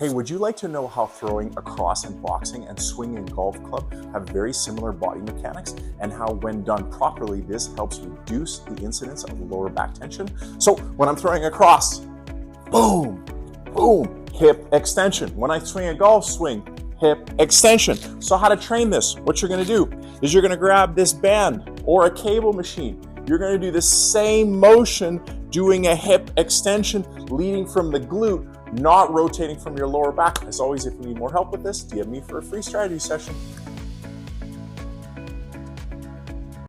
Hey, would you like to know how throwing across in boxing and swinging in golf club have very similar body mechanics, and how when done properly, this helps reduce the incidence of lower back tension? So when I'm throwing across, boom, boom, hip extension. When I swing a golf swing, hip extension. So how to train this? What you're gonna do is you're gonna grab this band or a cable machine. You're gonna do the same motion doing a hip extension leading from the glute, not rotating from your lower back. As always, if you need more help with this, DM me for a free strategy session.